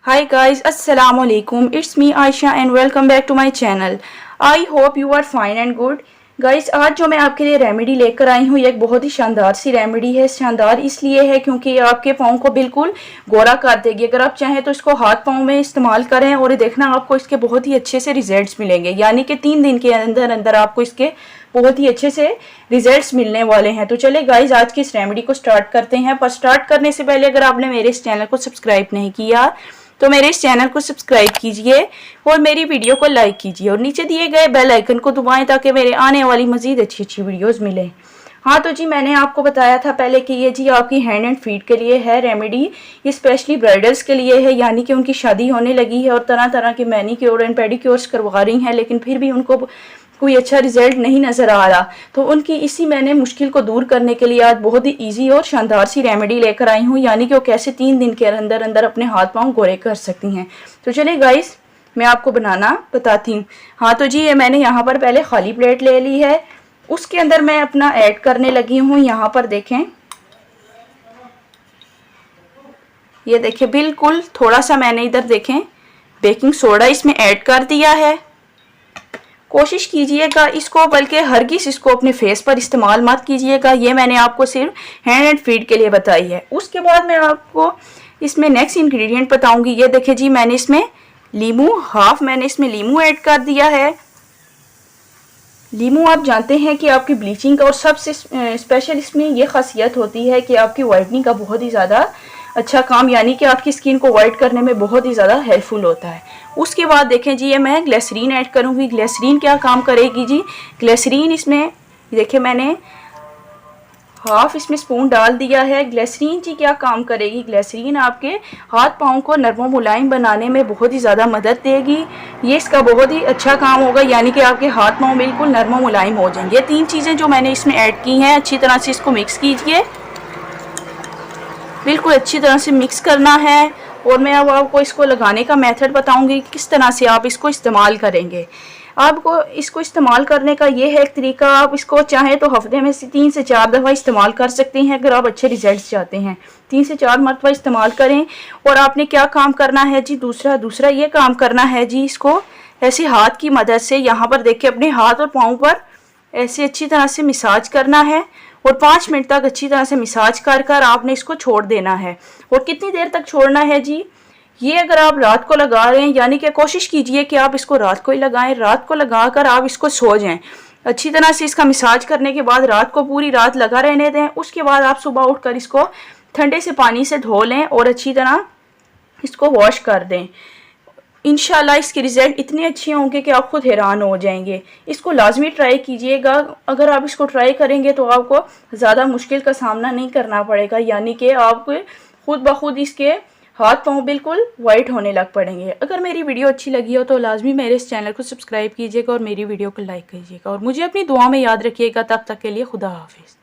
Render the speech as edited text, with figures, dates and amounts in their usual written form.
Hi guys, Assalamu alaikum. It's me Aisha and welcome back to my channel. I hope you are fine and good. Guys आज जो मैं आपके लिए remedy लेकर आई हूँ ये एक बहुत ही शानदार सी रेमेडी है। शानदार इसलिए है क्योंकि ये आपके पाँव को बिल्कुल गोरा कर देगी। अगर आप चाहें तो इसको हाथ पाँव में इस्तेमाल करें और देखना आपको इसके बहुत ही अच्छे से रिजल्ट्स मिलेंगे। यानी कि 3 दिन के अंदर अंदर आपको इसके बहुत ही अच्छे से रिजल्ट्स मिलने वाले हैं। तो चले गाइज आज की इस रेमेडी को स्टार्ट करते हैं। पर स्टार्ट करने से पहले अगर आपने मेरे इस चैनल को सब्सक्राइब नहीं किया तो मेरे इस चैनल को सब्सक्राइब कीजिए और मेरी वीडियो को लाइक कीजिए और नीचे दिए गए बेल आइकन को दबाएं ताकि मेरे आने वाली मजीद अच्छी अच्छी वीडियोस मिलें। हाँ तो जी मैंने आपको बताया था पहले कि ये जी आपकी हैंड एंड फीट के लिए है रेमेडी। ये स्पेशली ब्राइडल्स के लिए है, यानी कि उनकी शादी होने लगी है और तरह तरह के मैनीक्योर एंड पेडिक्योर्स करवा रही हैं लेकिन फिर भी उनको कोई अच्छा रिजल्ट नहीं नज़र आ रहा। तो उनकी इसी मैंने मुश्किल को दूर करने के लिए आज बहुत ही इजी और शानदार सी रेमेडी लेकर आई हूँ, यानी कि वो कैसे 3 दिन के अंदर अंदर अपने हाथ पाँव गोरे कर सकती हैं। तो चलिए गाइस मैं आपको बनाना बताती हूँ। हाँ तो जी ये मैंने यहाँ पर पहले खाली प्लेट ले ली है, उसके अंदर मैं अपना ऐड करने लगी हूँ। यहाँ पर देखें, ये देखें बिल्कुल थोड़ा सा मैंने इधर देखें बेकिंग सोडा इसमें ऐड कर दिया है। कोशिश कीजिएगा इसको, बल्कि हरगिज़ इसको अपने फेस पर इस्तेमाल मत कीजिएगा। ये मैंने आपको सिर्फ हैंड एंड फीट के लिए बताई है। उसके बाद मैं आपको इसमें नेक्स्ट इंग्रेडिएंट बताऊंगी। ये देखिए जी मैंने इसमें लीमू मैंने इसमें लीमू ऐड कर दिया है। लीमू आप जानते हैं कि आपकी ब्लीचिंग का और सबसे स्पेशल इसमें यह खासियत होती है कि आपकी वाइटनिंग का बहुत ही ज़्यादा अच्छा काम, यानी कि आपकी स्किन को वाइट करने में बहुत ही ज़्यादा हेल्पफुल होता है। उसके बाद देखें जी ये मैं ग्लिसरीन ऐड करूँगी। ग्लिसरीन क्या काम करेगी जी, ग्लिसरीन इसमें देखिए मैंने हाफ इसमें स्पून डाल दिया है। ग्लिसरीन जी क्या काम करेगी, ग्लिसरीन आपके हाथ पाँव को नरम मुलायम बनाने में बहुत ही ज़्यादा मदद देगी। ये इसका बहुत ही अच्छा काम होगा, यानी कि आपके हाथ पाँव बिल्कुल नरम मुलायम हो जाएंगे। ये 3 चीज़ें जो मैंने इसमें ऐड की हैं, अच्छी तरह से इसको मिक्स कीजिए। बिल्कुल अच्छी तरह से मिक्स करना है और मैं अब आपको इसको लगाने का मेथड बताऊंगी किस तरह से आप इसको इस्तेमाल करेंगे। आपको इसको इस्तेमाल करने का ये है एक तरीका, आप इसको चाहें तो हफ्ते में से 3 से 4 दफ़ा इस्तेमाल कर सकते हैं। अगर आप अच्छे रिजल्ट्स चाहते हैं 3 से 4 मरतबा इस्तेमाल करें। और आपने क्या काम करना है जी, दूसरा ये काम करना है जी, इसको ऐसे हाथ की मदद से यहाँ पर देखिए अपने हाथ और पाँव पर ऐसे अच्छी तरह से मसाज करना है और 5 मिनट तक अच्छी तरह से मसाज कर कर आपने इसको छोड़ देना है। और कितनी देर तक छोड़ना है जी, ये अगर आप रात को लगा रहे हैं, यानी कि कोशिश कीजिए कि आप इसको रात को ही लगाएं। रात को लगाकर आप इसको सो जाएं। अच्छी तरह से इसका मसाज करने के बाद रात को पूरी रात लगा रहने दें। उसके बाद आप सुबह उठकर इसको ठंडे से पानी से धो लें और अच्छी तरह इसको वॉश कर दें। इंशाल्लाह इसके रिज़ल्ट इतने अच्छे होंगे कि आप खुद हैरान हो जाएंगे। इसको लाजमी ट्राई कीजिएगा। अगर आप इसको ट्राई करेंगे तो आपको ज़्यादा मुश्किल का सामना नहीं करना पड़ेगा, यानी कि आप खुद ब खुद इसके हाथ पाँव बिल्कुल वाइट होने लग पड़ेंगे। अगर मेरी वीडियो अच्छी लगी हो तो लाजमी मेरे इस चैनल को सब्सक्राइब कीजिएगा और मेरी वीडियो को लाइक कीजिएगा और मुझे अपनी दुआ में याद रखिएगा। तब तक के लिए खुदा हाफिज़।